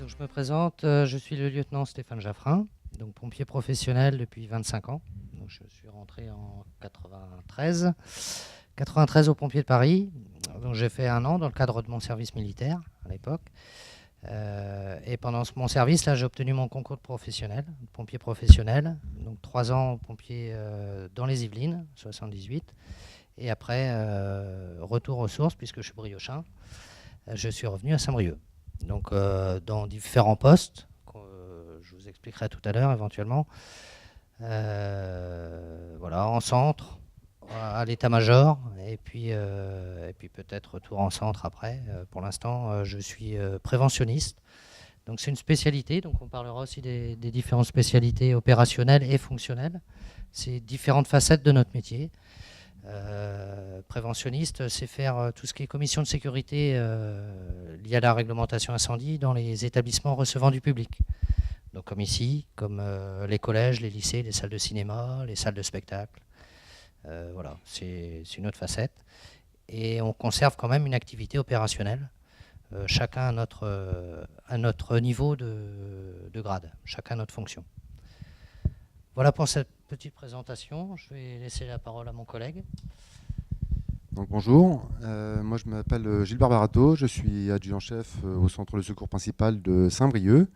Donc, je me présente, je suis le lieutenant Stéphane Jaffrin, donc pompier professionnel depuis 25 ans. Donc, je suis rentré en 93 au pompier de Paris. Donc, j'ai fait 1 an dans le cadre de mon service militaire à l'époque. Et pendant mon service, là, j'ai obtenu mon concours de professionnel, pompier professionnel. Donc 3 ans pompier dans les Yvelines, 78. Et après, retour aux sources, puisque je suis briochin, je suis revenu à Saint-Brieuc. Donc dans différents postes, que je vous expliquerai tout à l'heure éventuellement. Voilà, en centre, à l'état-major, et puis peut-être retour en centre après. Pour l'instant, je suis préventionniste. Donc c'est une spécialité, donc on parlera aussi des différentes spécialités opérationnelles et fonctionnelles. C'est différentes facettes de notre métier. Préventionniste, c'est faire tout ce qui est commission de sécurité liée à la réglementation incendie dans les établissements recevant du public. Donc comme ici, comme les collèges, les lycées, les salles de cinéma, les salles de spectacle. Voilà, c'est une autre facette. Et on conserve quand même une activité opérationnelle, chacun à notre niveau de grade, chacun à notre fonction. Voilà pour cette petite présentation. Je vais laisser la parole à mon collègue. Donc bonjour, moi je m'appelle Gilles Barbarato, je suis adjudant-chef au centre de secours principal de Saint-Brieuc.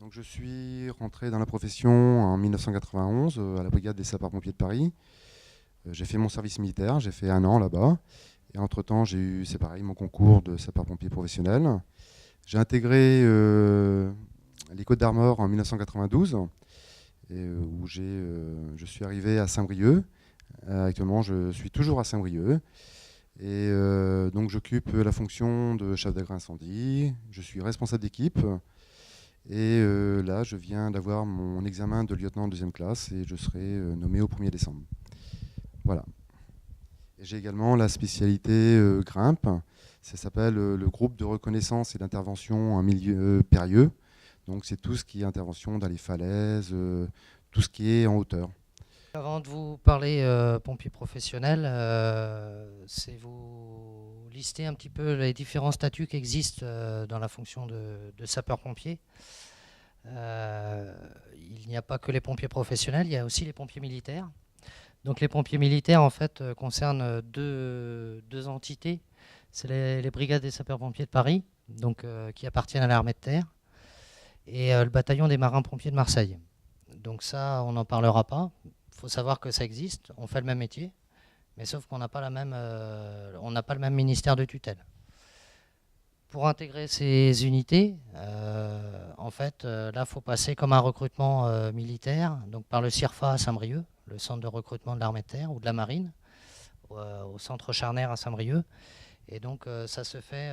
Donc je suis rentré dans la profession en 1991 à la brigade des sapeurs-pompiers de Paris. J'ai fait mon service militaire, j'ai fait 1 an là-bas. Et entre-temps, j'ai eu, c'est pareil, mon concours de sapeur-pompier professionnel. J'ai intégré les Côtes d'Armor en 1992, où je suis arrivé à Saint-Brieuc. Actuellement, je suis toujours à Saint-Brieuc. Et donc, j'occupe la fonction de chef d'agrès incendie. Je suis responsable d'équipe. Et là, je viens d'avoir mon examen de lieutenant de 2e classe et je serai nommé au 1er décembre. Voilà. J'ai également la spécialité grimpe. Ça s'appelle le groupe de reconnaissance et d'intervention en milieu périlleux. Donc c'est tout ce qui est intervention dans les falaises, tout ce qui est en hauteur. Avant de vous parler pompier professionnel, c'est vous lister un petit peu les différents statuts qui existent dans la fonction de sapeur-pompier. Il n'y a pas que les pompiers professionnels, il y a aussi les pompiers militaires. Donc les pompiers militaires en fait concernent deux entités. C'est les brigades des sapeurs-pompiers de Paris, donc, qui appartiennent à l'armée de terre, et le bataillon des marins-pompiers de Marseille. Donc ça, on n'en parlera pas. Il faut savoir que ça existe, on fait le même métier, mais sauf qu'on n'a pas le même ministère de tutelle. Pour intégrer ces unités, en fait, là, il faut passer comme un recrutement militaire, donc par le CIRFA à Saint-Brieuc, le centre de recrutement de l'armée de terre ou de la marine, au centre Charnaire à Saint-Brieuc. Et donc, ça se fait.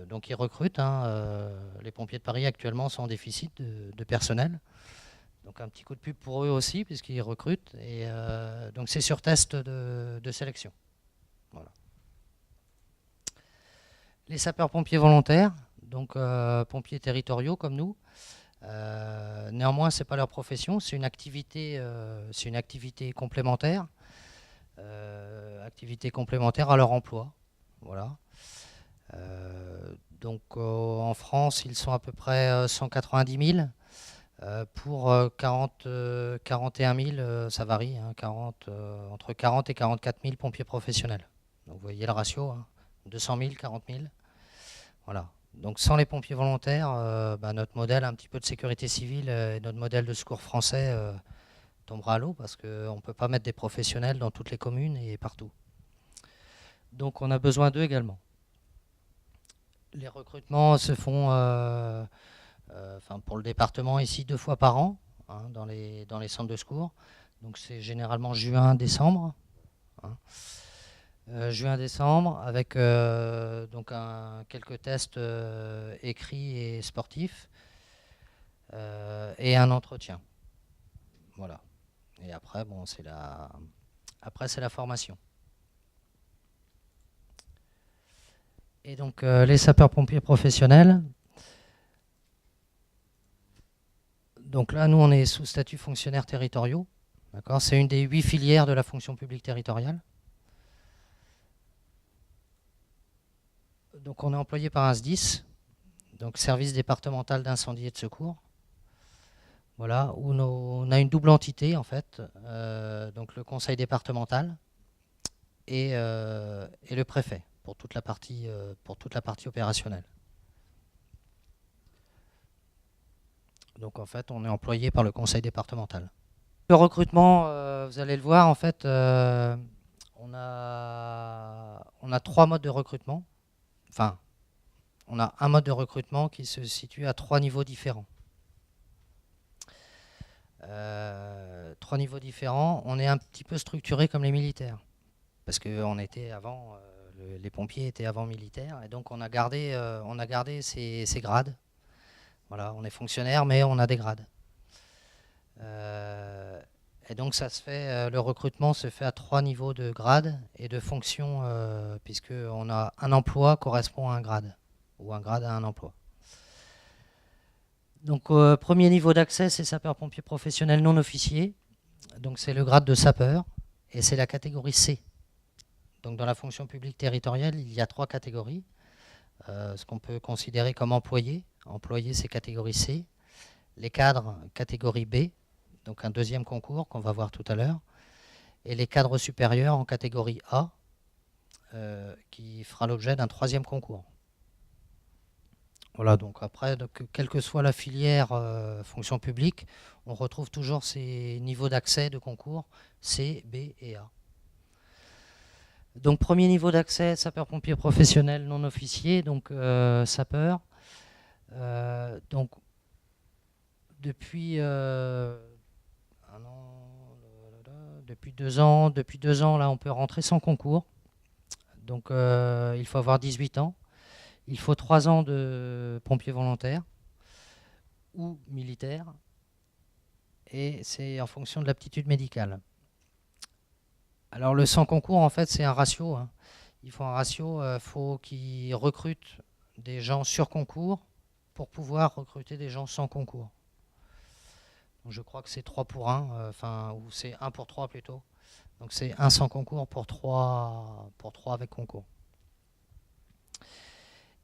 Donc, ils recrutent. Les pompiers de Paris actuellement sont en déficit de personnel. Donc, un petit coup de pub pour eux aussi, puisqu'ils recrutent. Et donc, c'est sur test de sélection. Voilà. Les sapeurs-pompiers volontaires, donc pompiers territoriaux comme nous. Néanmoins, ce n'est pas leur profession, c'est une activité complémentaire. Activité complémentaire à leur emploi. Voilà. Donc en France, ils sont à peu près 190 000. Pour 41 000, ça varie, hein, entre 40 et 44 000 pompiers professionnels. Donc vous voyez le ratio, hein, 200 000, 40 000. Voilà. Donc sans les pompiers volontaires, notre modèle un petit peu de sécurité civile et notre modèle de secours français tombera à l'eau parce qu'on ne peut pas mettre des professionnels dans toutes les communes et partout. Donc on a besoin d'eux également. Les recrutements se font pour le département ici 2 fois par an, hein, dans les centres de secours. Donc c'est généralement juin-décembre. Hein. Juin-décembre avec donc quelques tests écrits et sportifs et un entretien. Voilà. Et après, bon, c'est la formation. Et donc les sapeurs-pompiers professionnels. Donc là, nous, on est sous statut fonctionnaires territoriaux. D'accord, c'est une des 8 filières de la fonction publique territoriale. Donc on est employé par un SDIS. donc service départemental d'incendie et de secours. Voilà, où on a une double entité en fait, donc le conseil départemental et le préfet pour toute la partie opérationnelle. Donc en fait, on est employé par le conseil départemental. Le recrutement, vous allez le voir, en fait, on a 3 modes de recrutement. Enfin, on a un mode de recrutement qui se situe à 3 niveaux différents. 3 niveaux différents. On est un petit peu structuré comme les militaires. Parce que on était avant, les pompiers étaient avant militaires. Et donc on a gardé ces grades. Voilà, on est fonctionnaire, mais on a des grades. Et donc ça se fait, le recrutement se fait à 3 niveaux de grade et de fonction, puisque on a un emploi correspond à un grade, ou un grade à un emploi. Donc premier niveau d'accès, c'est sapeur-pompier professionnel non officier. Donc c'est le grade de sapeur et c'est la catégorie C. Donc dans la fonction publique territoriale, il y a 3 catégories. Ce qu'on peut considérer comme employé. Employé, c'est catégorie C. Les cadres, catégorie B. Donc un deuxième concours qu'on va voir tout à l'heure. Et les cadres supérieurs en catégorie A, qui fera l'objet d'un 3e concours. Voilà, donc après, quelle que soit la filière fonction publique, on retrouve toujours ces niveaux d'accès de concours C, B et A. Donc premier niveau d'accès, sapeur-pompier professionnel non officier, donc sapeur. Donc depuis depuis 2 ans, là, on peut rentrer sans concours. Donc il faut avoir 18 ans. Il faut 3 ans de pompier volontaire ou militaire. Et c'est en fonction de l'aptitude médicale. Alors le sans concours, en fait, c'est un ratio. Hein. Il faut un ratio, faut qu'ils recrutent des gens sur concours pour pouvoir recruter des gens sans concours. Donc je crois que c'est 3 pour 1, ou c'est 1 pour 3 plutôt. Donc c'est 1 sans concours pour 3 avec concours.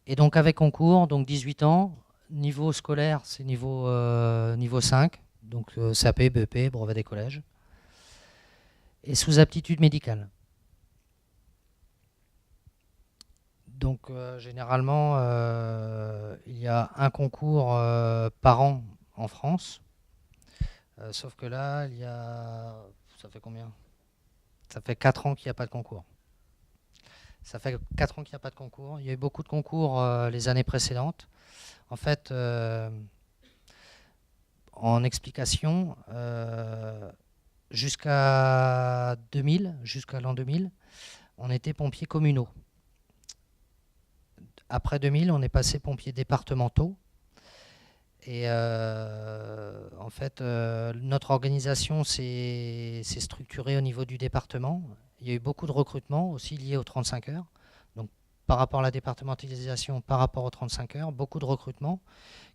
Et donc avec concours, donc 18 ans, niveau scolaire, c'est niveau 5, donc CAP, BEP, brevet des collèges. Et sous aptitude médicale. Donc généralement, il y a un concours par an en France. Sauf que là, ça fait combien? Ça fait 4 ans qu'il n'y a pas de concours. Ça fait 4 ans qu'il n'y a pas de concours. Il y a eu beaucoup de concours les années précédentes. En fait, en explication, jusqu'à l'an 2000, on était pompiers communaux. Après 2000, on est passé pompiers départementaux. Et en fait, notre organisation s'est structurée au niveau du département. Il y a eu beaucoup de recrutements aussi liés aux 35 heures. Donc par rapport à la départementalisation, par rapport aux 35 heures, beaucoup de recrutements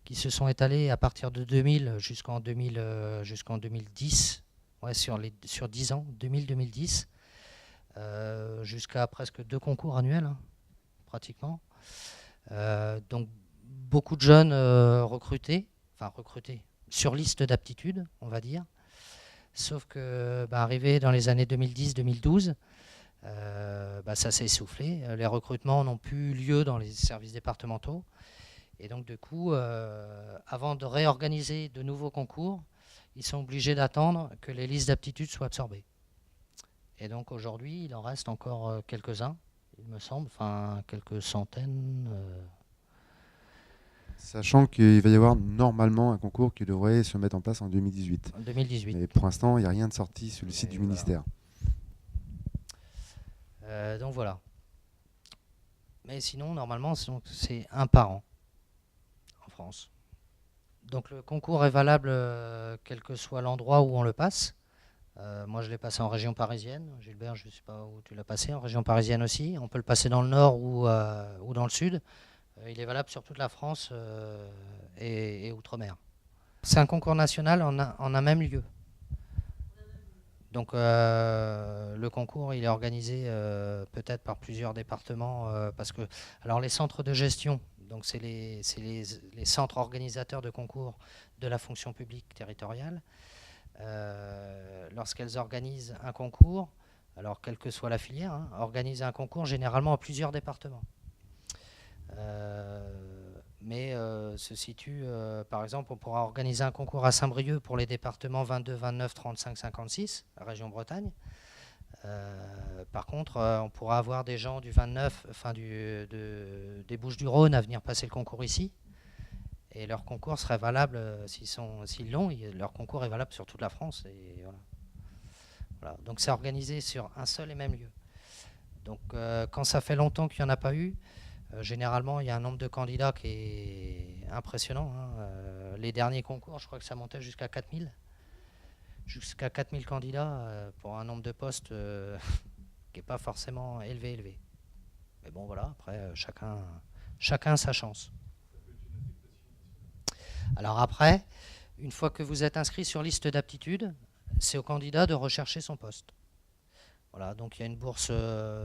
qui se sont étalés à partir de 2000 jusqu'en 2010, ouais, sur 10 ans, 2000-2010, jusqu'à presque 2 concours annuels, hein, pratiquement. Donc beaucoup de jeunes recrutés sur liste d'aptitude, on va dire. Sauf que arrivé dans les années 2010-2012, ça s'est essoufflé. Les recrutements n'ont plus lieu dans les services départementaux. Et donc du coup, avant de réorganiser de nouveaux concours, ils sont obligés d'attendre que les listes d'aptitude soient absorbées. Et donc aujourd'hui, il en reste encore quelques-uns, il me semble, quelques centaines. Sachant qu'il va y avoir normalement un concours qui devrait se mettre en place en 2018. En 2018. Mais pour l'instant, il n'y a rien de sorti sur le site du ministère. Donc voilà. Mais sinon, normalement, c'est 1 par an en France. Donc le concours est valable quel que soit l'endroit où on le passe. Moi, je l'ai passé en région parisienne. Gilbert, je ne sais pas où tu l'as passé, en région parisienne aussi. On peut le passer dans le nord ou dans le sud. Il est valable sur toute la France et outre-mer. C'est un concours national en un même lieu. Donc le concours, il est organisé peut-être par plusieurs départements parce que alors les centres de gestion Donc c'est les centres organisateurs de concours de la fonction publique territoriale. Lorsqu'elles organisent un concours, alors quelle que soit la filière, hein, organisent un concours généralement à plusieurs départements. Mais se situe, par exemple, on pourra organiser un concours à Saint-Brieuc pour les départements 22, 29, 35, 56, la région Bretagne. Par contre, on pourra avoir des gens du 29, enfin des Bouches-du-Rhône à venir passer le concours ici. Et leur concours serait valable, s'ils l'ont, leur concours est valable sur toute la France. Et voilà. Voilà. Donc c'est organisé sur un seul et même lieu. Donc quand ça fait longtemps qu'il n'y en a pas eu, généralement il y a un nombre de candidats qui est impressionnant. Hein. Les derniers concours, je crois que ça montait jusqu'à 4000. Jusqu'à 4000 candidats pour un nombre de postes qui n'est pas forcément élevé. Mais bon voilà, après chacun a sa chance. Alors après, une fois que vous êtes inscrit sur liste d'aptitude, c'est au candidat de rechercher son poste. Voilà, donc il y a une bourse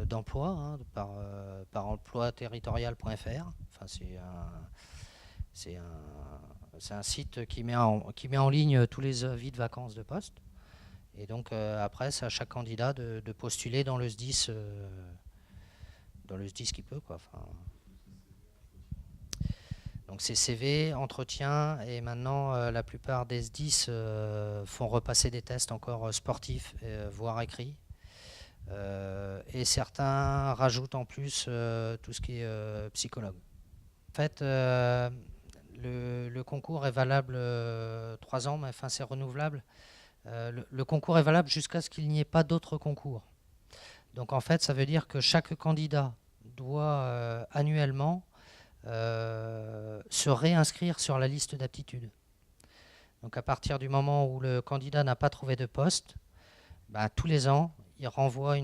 d'emploi hein, par emploisterritorial.fr. Enfin, c'est un site qui met en ligne tous les avis de vacances de poste. Et donc après, c'est à chaque candidat de postuler dans le SDIS, qu'il peut, quoi. Enfin, donc c'est CV, entretien, et maintenant la plupart des SDIS font repasser des tests encore sportifs, voire écrits. Et certains rajoutent en plus tout ce qui est psychologue. En fait, le concours est valable 3 ans, mais enfin c'est renouvelable. Le concours est valable jusqu'à ce qu'il n'y ait pas d'autres concours. Donc en fait, ça veut dire que chaque candidat doit annuellement se réinscrire sur la liste d'aptitude. Donc à partir du moment où le candidat n'a pas trouvé de poste, tous les ans, il renvoie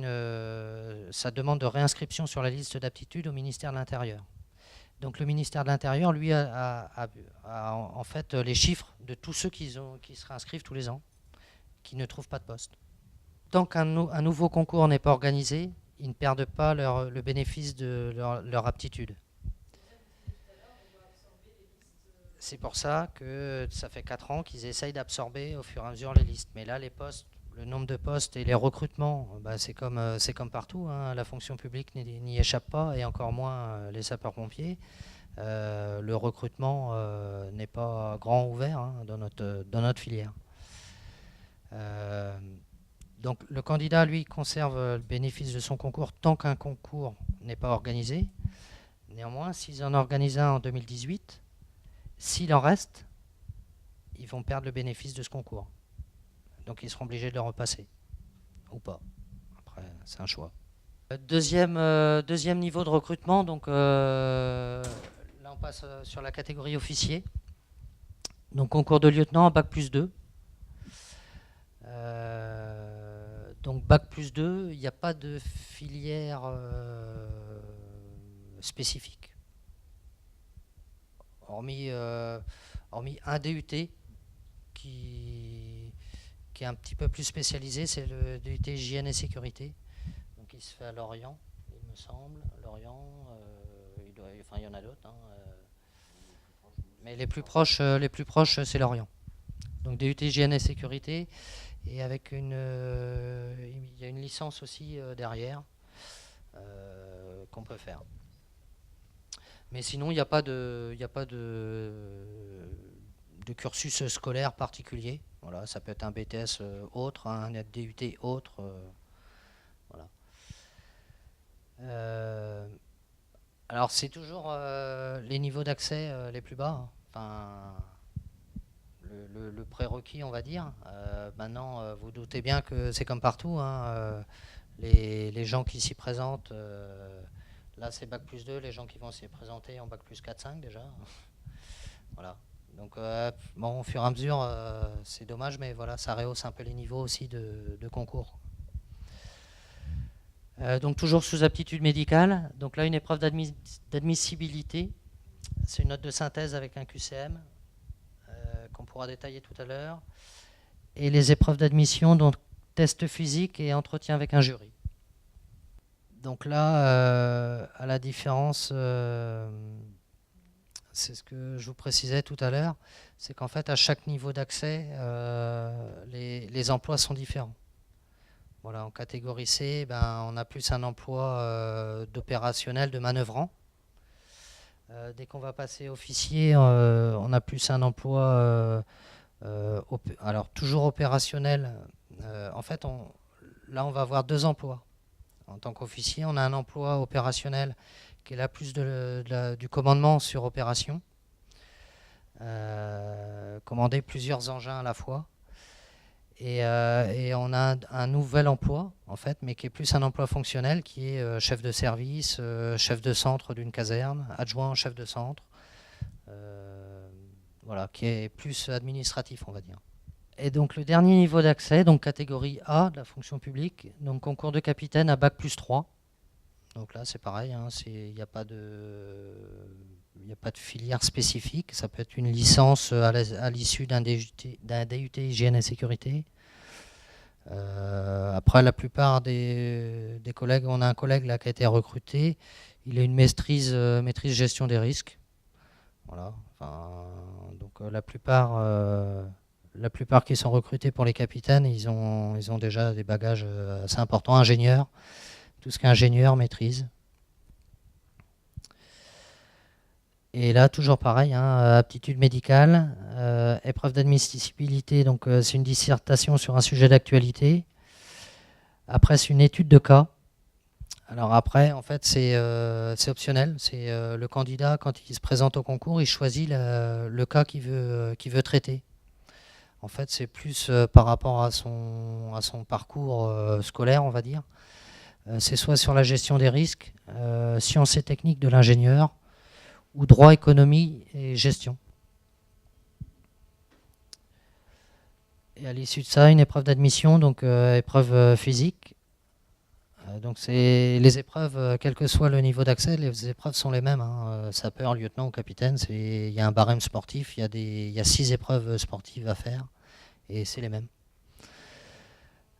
sa demande de réinscription sur la liste d'aptitude au ministère de l'Intérieur. Donc le ministère de l'Intérieur, lui, a en fait les chiffres de tous ceux qui se réinscrivent tous les ans, qui ne trouvent pas de poste. Tant qu'un nouveau concours n'est pas organisé, ils ne perdent pas le bénéfice de leur aptitude. C'est pour ça que ça fait 4 ans qu'ils essayent d'absorber au fur et à mesure les listes. Mais là, les postes, le nombre de postes et les recrutements, c'est comme partout. Hein. La fonction publique n'y échappe pas, et encore moins les sapeurs-pompiers. Le recrutement n'est pas grand ouvert hein, dans notre filière. Donc le candidat, lui, conserve le bénéfice de son concours tant qu'un concours n'est pas organisé. Néanmoins, s'ils en organisent un en 2018, s'il en reste, ils vont perdre le bénéfice de ce concours. Donc ils seront obligés de le repasser. Ou pas. Après, c'est un choix. Deuxième niveau de recrutement, donc là on passe sur la catégorie officier. Donc concours de lieutenant à Bac+2. Donc Bac+2, il n'y a pas de filière spécifique. Hormis un DUT qui est un petit peu plus spécialisé, c'est le DUT Hygiène et Sécurité. Donc il se fait à Lorient, il me semble. Lorient, il y en a d'autres. Hein, mais les plus proches c'est Lorient. Donc DUT Hygiène et Sécurité, et avec il y a une licence aussi derrière qu'on peut faire. Mais sinon, il n'y a pas de cursus scolaire particulier. Voilà, ça peut être un BTS autre, un DUT autre. Voilà. Alors, c'est toujours les niveaux d'accès les plus bas. Hein. Enfin, le prérequis, on va dire. Maintenant, vous doutez bien que c'est comme partout. Hein, les gens qui s'y présentent... Là, c'est Bac+2, les gens qui vont s'y présenter en Bac+4-5 déjà. Voilà. Donc, au fur et à mesure, c'est dommage, mais voilà, ça rehausse un peu les niveaux aussi de concours. Donc, toujours sous aptitude médicale. Donc là, une épreuve d'admissibilité. C'est une note de synthèse avec un QCM qu'on pourra détailler tout à l'heure. Et les épreuves d'admission, donc test physique et entretien avec un jury. Donc là, à la différence c'est ce que je vous précisais tout à l'heure, c'est qu'en fait, à chaque niveau d'accès, les emplois sont différents. Voilà, en catégorie C, ben, on a plus un emploi d'opérationnel, de manœuvrant. Dès qu'on va passer officier, on a plus un emploi, alors toujours opérationnel. En fait, là, on va avoir deux emplois. En tant qu'officier, on a un emploi opérationnel qui est là plus du commandement sur opération. Commander plusieurs engins à la fois. Et on a un nouvel emploi, en fait, mais qui est plus un emploi fonctionnel, qui est chef de service, chef de centre d'une caserne, adjoint chef de centre, voilà, qui est plus administratif, on va dire. Et donc le dernier niveau d'accès, donc catégorie A de la fonction publique, donc concours de capitaine à bac plus 3. Donc là c'est pareil, hein, il n'y a pas de filière spécifique, ça peut être une licence à l'issue d'un DUT hygiène et sécurité. Après, la plupart des collègues, on a un collègue là qui a été recruté, il a une maîtrise gestion des risques. Voilà. Enfin, donc la plupart qui sont recrutés pour les capitaines, ils ont déjà des bagages assez importants, ingénieurs, tout ce qu'ingénieur maîtrise. Et là, toujours pareil, hein, aptitude médicale, épreuve d'admissibilité, donc c'est une dissertation sur un sujet d'actualité. Après, c'est une étude de cas. Alors après, en fait, c'est optionnel. C'est le candidat, quand il se présente au concours, il choisit le cas qu'il veut traiter. En fait, c'est plus par rapport à son parcours scolaire, on va dire. C'est soit sur la gestion des risques, sciences et techniques de l'ingénieur, ou droit, économie et gestion. Et à l'issue de ça, une épreuve d'admission, donc épreuve physique. Donc c'est les épreuves, quel que soit le niveau d'accès, les épreuves sont les mêmes. Hein. Sapeur, lieutenant ou capitaine, il y a un barème sportif, il y a 6 épreuves sportives à faire, et c'est les mêmes.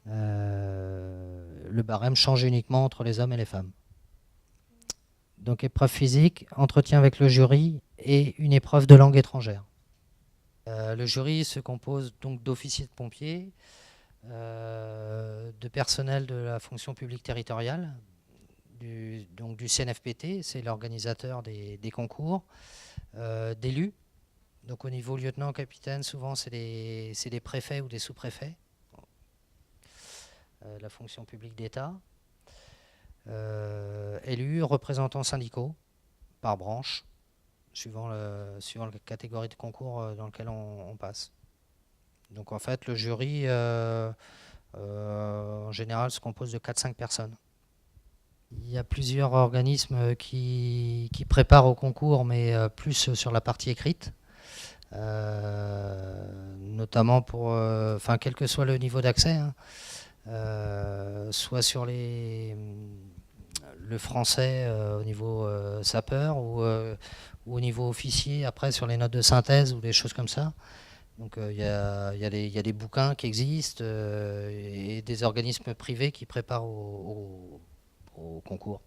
Le barème change uniquement entre les hommes et les femmes. Donc épreuve physique, entretien avec le jury et une épreuve de langue étrangère. Le jury se compose donc d'officiers de pompiers, de personnel de la fonction publique territoriale, donc du CNFPT, c'est l'organisateur des concours, d'élus. Donc au niveau lieutenant, capitaine, souvent c'est des préfets ou des sous-préfets, la fonction publique d'État. Élus, représentants syndicaux par branche, suivant la catégorie de concours dans lequel on passe. Donc en fait, le jury, en général, se compose de 4-5 personnes. Il y a plusieurs organismes qui préparent au concours, mais plus sur la partie écrite. Notamment pour, quel que soit le niveau d'accès, hein, soit sur le français au niveau sapeur ou au niveau officier, après sur les notes de synthèse ou des choses comme ça. Donc il y a des bouquins qui existent et des organismes privés qui préparent au concours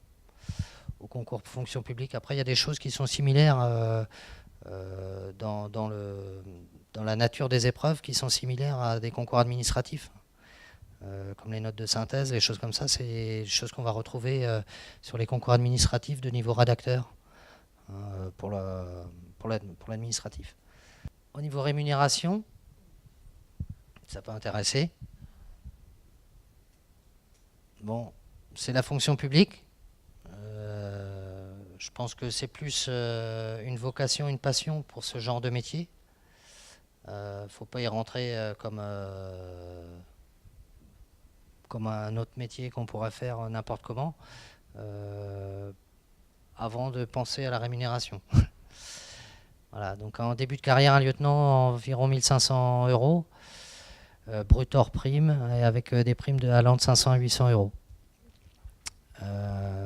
fonction publique. Après, il y a des choses qui sont similaires dans la nature des épreuves, qui sont similaires à des concours administratifs. Comme les notes de synthèse, les choses comme ça, c'est des choses qu'on va retrouver sur les concours administratifs de niveau rédacteur pour l'administratif. Au niveau rémunération, ça peut intéresser. Bon, c'est la fonction publique. Je pense que c'est plus une vocation, une passion pour ce genre de métier. Faut pas y rentrer comme un autre métier qu'on pourrait faire n'importe comment, avant de penser à la rémunération. Voilà, donc en début de carrière, un lieutenant, environ 1500 €, brut hors prime, et avec des primes allant de 500 à 800 €.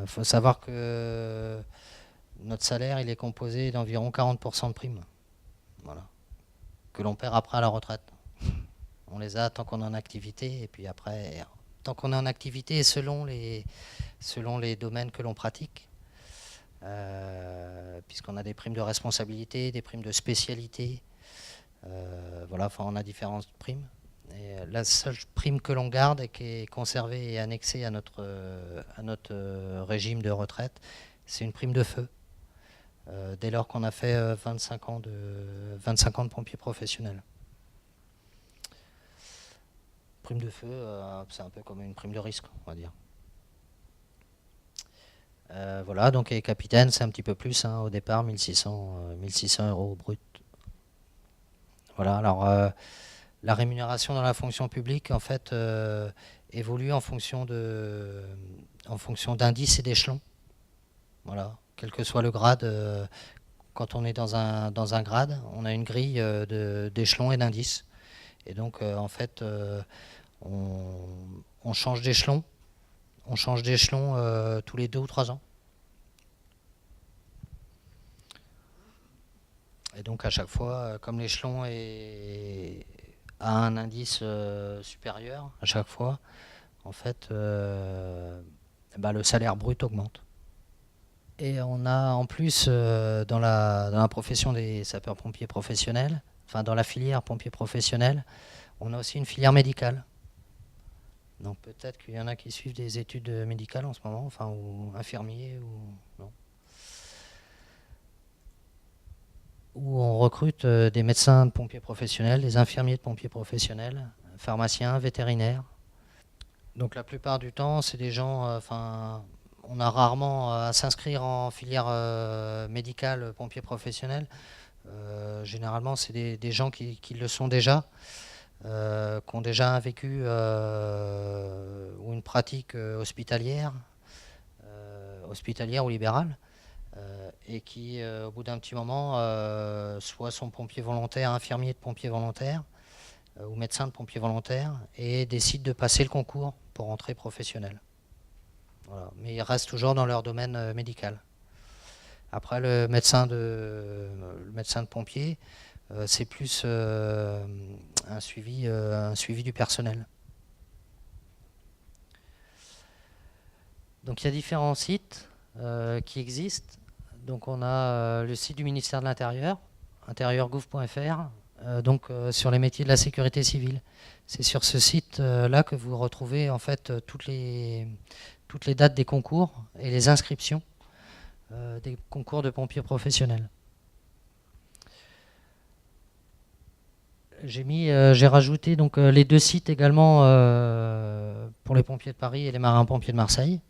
Faut savoir que notre salaire, il est composé d'environ 40% de primes, voilà, que l'on perd après à la retraite. On les a tant qu'on est en activité, et puis après, tant qu'on est en activité, selon les domaines que l'on pratique. puisqu'on a des primes de responsabilité, des primes de spécialité. Voilà, enfin, on a différentes primes. Et la seule prime que l'on garde et qui est conservée et annexée à notre régime de retraite, c'est une prime de feu. Dès lors qu'on a fait 25 ans de pompiers professionnels. Prime de feu, c'est un peu comme une prime de risque, on va dire. Voilà, donc et capitaine, c'est un petit peu plus, hein, au départ, 1600 € brut. Voilà, alors la rémunération dans la fonction publique, en fait, évolue en fonction d'indices et d'échelons. Voilà, quel que soit le grade, quand on est dans un grade, on a une grille d'échelons et d'indices. Et donc, en fait, on change d'échelon. On change d'échelon tous les 2 ou 3 ans. Et donc, à chaque fois, comme l'échelon a un indice supérieur, à chaque fois, en fait, le salaire brut augmente. Et on a en plus, dans la profession des sapeurs-pompiers professionnels, enfin dans la filière pompiers professionnels, on a aussi une filière médicale. Donc peut-être qu'il y en a qui suivent des études médicales en ce moment, enfin, ou infirmiers, ou non. Où on recrute des médecins de pompiers professionnels, des infirmiers de pompiers professionnels, pharmaciens, vétérinaires. Donc la plupart du temps, c'est des gens, on a rarement à s'inscrire en filière médicale pompiers professionnels. Généralement, c'est des gens qui le sont déjà, qui ont déjà un vécu ou une pratique hospitalière ou libérale, et qui, au bout d'un petit moment, soit sont pompiers volontaires, infirmiers de pompiers volontaires, ou médecins de pompiers volontaires, et décident de passer le concours pour rentrer professionnel. Voilà. Mais ils restent toujours dans leur domaine médical. Après, le médecin de pompier, c'est plus un suivi du personnel. Donc il y a différents sites qui existent. Donc on a le site du ministère de l'Intérieur, intérieur-gouv.fr, sur les métiers de la sécurité civile. C'est sur ce site-là que vous retrouvez en fait toutes les dates des concours et les inscriptions des concours de pompiers professionnels. J'ai rajouté donc les 2 sites également pour les pompiers de Paris et les marins-pompiers de Marseille.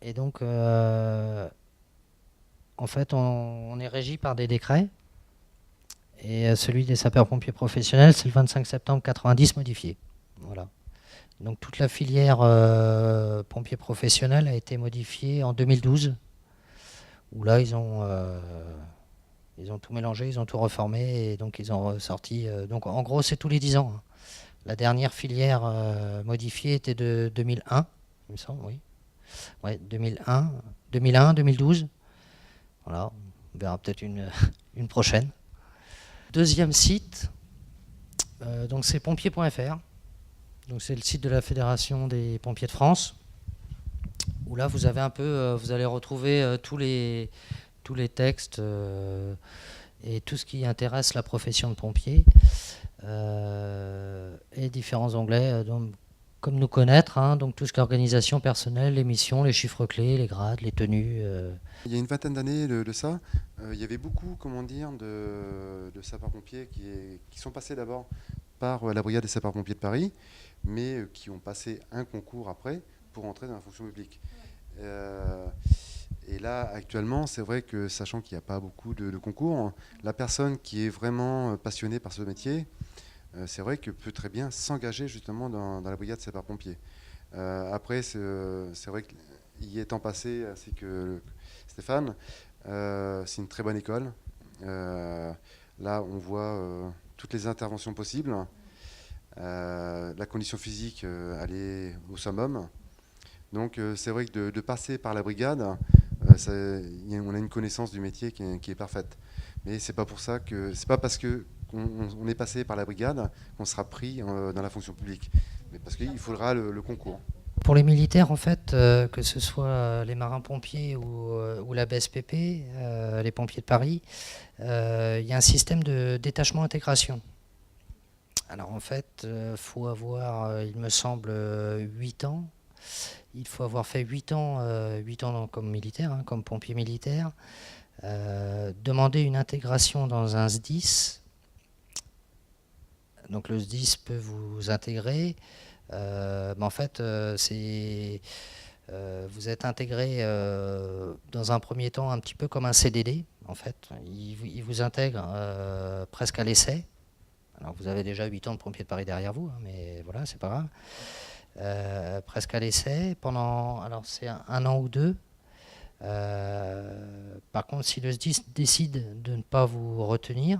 Et donc, en fait, on est régi par des décrets. Et celui des sapeurs-pompiers professionnels, c'est le 25 septembre 90 modifié. Voilà. Donc toute la filière pompiers professionnels a été modifiée en 2012, où là, ils ont tout mélangé, ils ont tout reformé, et donc ils ont ressorti. Donc en gros, c'est tous les 10 ans. Hein. La dernière filière modifiée était de 2001, il me semble, oui. Ouais, 2001, 2012. Voilà, on verra peut-être une prochaine. Deuxième site, donc c'est pompiers.fr. Donc c'est le site de la Fédération des pompiers de France. Où là, vous avez vous allez retrouver tous les textes et tout ce qui intéresse la profession de pompier, et différents onglets, comme nous connaître, hein, donc tout ce qui est organisation personnelle, les missions, les chiffres clés, les grades, les tenues. Il y a une vingtaine d'années de ça, il y avait beaucoup, de sapeurs-pompiers qui sont passés d'abord par la brigade des sapeurs-pompiers de Paris, mais qui ont passé un concours après pour entrer dans la fonction publique. Et là, actuellement, c'est vrai que, sachant qu'il n'y a pas beaucoup de concours, la personne qui est vraiment passionnée par ce métier, c'est vrai que peut très bien s'engager justement dans la brigade sapeurs-pompiers. Après, c'est vrai qu'y étant passé, ainsi que Stéphane, c'est une très bonne école. Là, on voit toutes les interventions possibles. La condition physique, elle est au summum. Donc c'est vrai que de passer par la brigade, on a une connaissance du métier qui est parfaite. Mais c'est pas parce qu'on est passé par la brigade qu'on sera pris dans la fonction publique. Mais parce qu'il faudra le concours. Pour les militaires, en fait, que ce soit les marins-pompiers ou la BSPP, les pompiers de Paris, il y a un système de détachement-intégration. Alors en fait, il faut avoir, il me semble, 8 ans. Il faut avoir fait 8 ans comme militaire, hein, comme pompier militaire. Demander une intégration dans un SDIS. Donc le SDIS peut vous intégrer. Mais en fait, vous êtes intégré dans un premier temps un petit peu comme un CDD. En fait, il vous intègre presque à l'essai. Alors vous avez déjà 8 ans de pompier de Paris derrière vous, hein, mais voilà, c'est pas grave. Presque à l'essai pendant, alors c'est un an ou deux. Par contre, si le SDIS décide de ne pas vous retenir,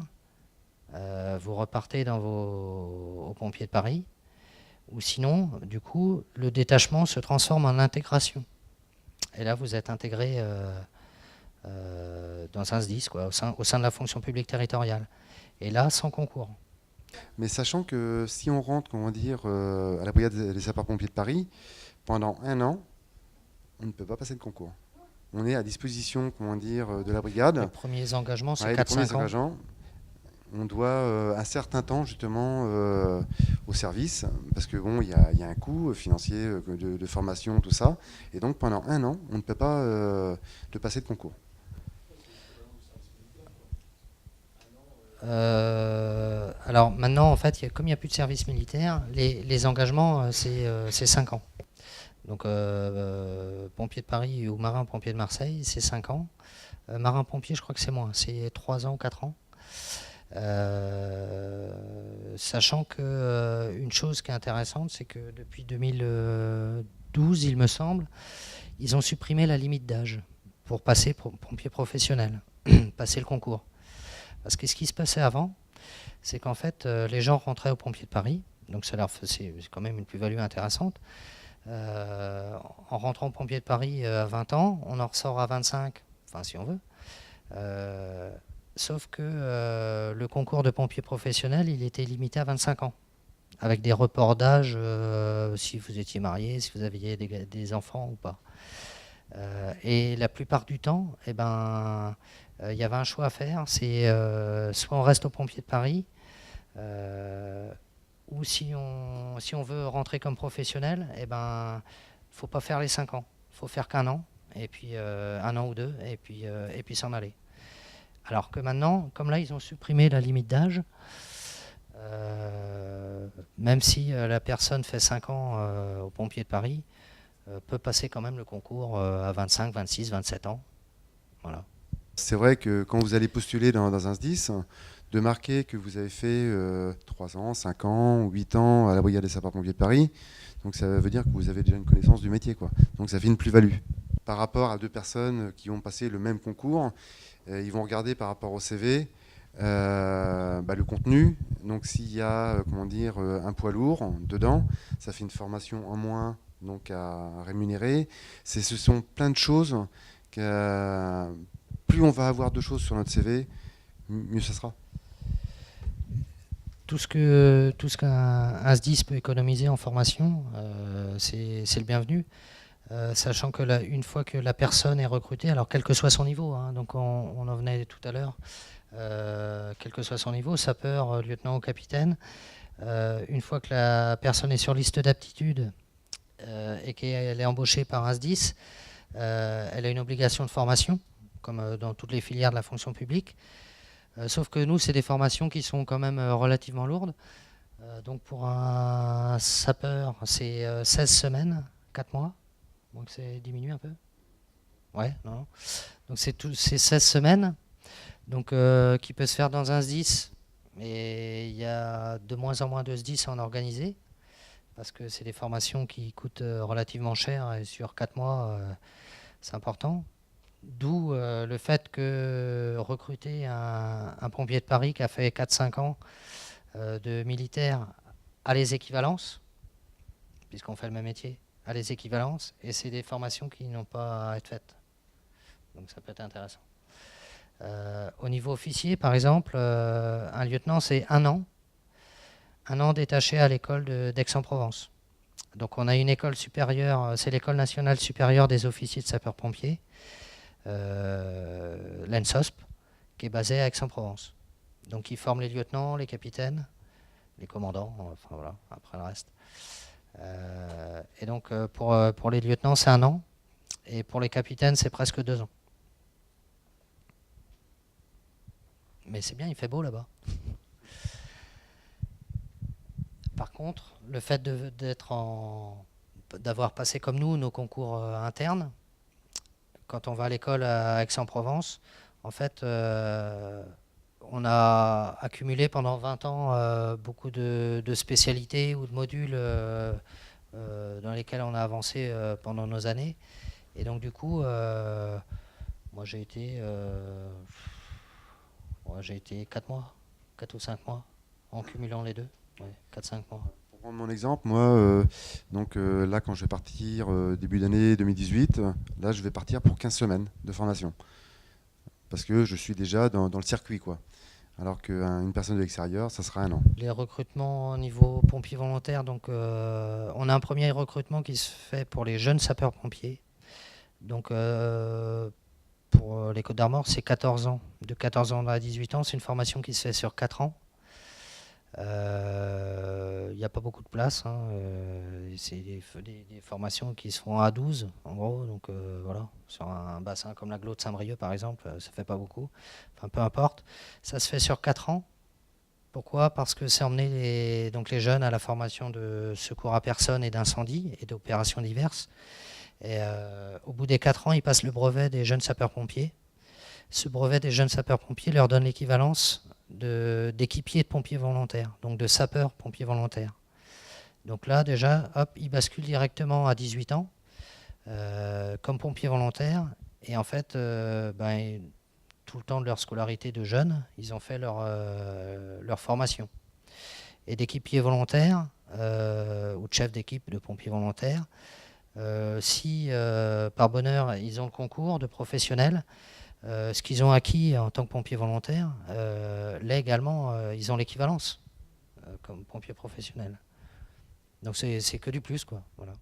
vous repartez aux pompiers de Paris. Ou sinon, du coup, le détachement se transforme en intégration. Et là, vous êtes intégré dans un SDIS, quoi, au sein de la fonction publique territoriale. Et là, sans concours. Mais sachant que si on rentre, comment dire, à la brigade des sapeurs-pompiers de Paris, pendant un an, on ne peut pas passer le concours. On est à disposition, comment dire, de la brigade. Les premiers engagements, c'est Ouais, les 4-5 premiers ans. engagements, on doit un certain temps justement au service, parce que bon, il y a un coût financier de formation, tout ça, et donc pendant un an, on ne peut pas de passer le concours. Alors maintenant, en fait, comme il n'y a plus de service militaire, les engagements, c'est 5 ans. Donc, pompier de Paris ou marin-pompier de Marseille, c'est 5 ans. Marin-pompier, je crois que c'est moins, c'est 3 ans ou 4 ans. Sachant que une chose qui est intéressante, c'est que depuis 2012, il me semble, ils ont supprimé la limite d'âge pour passer pompier professionnel, passer le concours. Parce que ce qui se passait avant, c'est qu'en fait, les gens rentraient au pompier de Paris, donc c'est quand même une plus-value intéressante. En rentrant au pompier de Paris à 20 ans, on en ressort à 25, enfin si on veut. Sauf que le concours de pompier professionnel, il était limité à 25 ans, avec des reports d'âge, si vous étiez marié, si vous aviez des enfants ou pas. Et la plupart du temps, eh ben, y avait un choix à faire, c'est soit on reste au pompier de Paris, ou si on veut rentrer comme professionnel, eh ben, faut pas faire les 5 ans, faut faire qu'un an, et puis un an ou deux, et puis s'en aller. Alors que maintenant, comme là, ils ont supprimé la limite d'âge, même si la personne fait 5 ans au pompier de Paris, peut passer quand même le concours à 25, 26, 27 ans. Voilà. C'est vrai que quand vous allez postuler dans un SDIS, de marquer que vous avez fait 3 ans, 5 ans ou 8 ans à la brigade des sapeurs-pompiers de Paris, donc ça veut dire que vous avez déjà une connaissance du métier, quoi. Donc ça fait une plus-value. Par rapport à deux personnes qui ont passé le même concours, ils vont regarder par rapport au CV le contenu. Donc s'il y a comment dire, un poids lourd dedans, ça fait une formation en moins donc à rémunérer. Ce sont plein de choses que plus on va avoir de choses sur notre CV, mieux ça sera. Tout ce qu'un SDIS peut économiser en formation, c'est le bienvenu. Sachant que une fois que la personne est recrutée, alors quel que soit son niveau, hein, donc on en venait tout à l'heure, quel que soit son niveau, sapeur, lieutenant ou capitaine, une fois que la personne est sur liste d'aptitude et qu'elle est embauchée par un SDIS, elle a une obligation de formation, comme dans toutes les filières de la fonction publique. Sauf que nous, c'est des formations qui sont quand même relativement lourdes. Donc pour un sapeur, c'est 16 semaines, 4 mois. Donc c'est diminué un peu. Ouais, non. Donc c'est 16 semaines, donc qui peut se faire dans un SDIS. Mais il y a de moins en moins de SDIS à en organiser, parce que c'est des formations qui coûtent relativement cher, et sur 4 mois, c'est important. D'où le fait que recruter un pompier de Paris qui a fait 4-5 ans de militaire a les équivalences, puisqu'on fait le même métier, a les équivalences, et c'est des formations qui n'ont pas à être faites. Donc ça peut être intéressant. Au niveau officier, par exemple, un lieutenant, c'est un an détaché à l'école d'Aix-en-Provence. Donc on a une école supérieure, c'est l'École nationale supérieure des officiers de sapeurs-pompiers, l'ENSOSP, qui est basée à Aix-en-Provence. Donc ils forment les lieutenants, les capitaines, les commandants, enfin voilà, après le reste. Et donc pour les lieutenants, c'est 1 an, et pour les capitaines, c'est presque 2 ans. Mais c'est bien, il fait beau là-bas. Par contre, le fait d'avoir passé comme nous nos concours internes, quand on va à l'école à Aix-en-Provence, en fait, on a accumulé pendant 20 ans beaucoup de spécialités ou de modules dans lesquels on a avancé pendant nos années. Et donc du coup, moi j'ai été 4 mois, 4 ou 5 mois, en cumulant les deux. Ouais, 4-5 mois. Pour prendre mon exemple, moi, là, quand je vais partir début d'année 2018, là, je vais partir pour 15 semaines de formation. Parce que je suis déjà dans le circuit, quoi. Alors qu'une personne de l'extérieur, ça sera 1 an. Les recrutements au niveau pompiers volontaires, donc on a un premier recrutement qui se fait pour les jeunes sapeurs-pompiers. Donc pour les Côtes-d'Armor, c'est 14 ans. De 14 ans à 18 ans, c'est une formation qui se fait sur 4 ans. Il n'y a pas beaucoup de place, hein. C'est des formations qui se font à 12 en gros, donc voilà, sur un bassin comme l'agglo de Saint-Brieuc par exemple, ça fait pas beaucoup, enfin peu importe. Ça se fait sur 4 ans. Pourquoi? Parce que c'est emmener les jeunes à la formation de secours à personne et d'incendie et d'opérations diverses. Et au bout des 4 ans, ils passent le brevet des jeunes sapeurs-pompiers. Ce brevet des jeunes sapeurs-pompiers leur donne l'équivalence d'équipiers de pompiers volontaires, donc de sapeurs-pompiers volontaires. Donc là, déjà, hop, ils basculent directement à 18 ans comme pompiers volontaires. Et en fait, tout le temps de leur scolarité de jeunes, ils ont fait leur formation. Et d'équipiers volontaires, ou de chefs d'équipe de pompiers volontaires, si par bonheur ils ont le concours de professionnels, ce qu'ils ont acquis en tant que pompiers volontaires, là également, ils ont l'équivalence comme pompiers professionnels. Donc c'est que du plus, quoi. Voilà.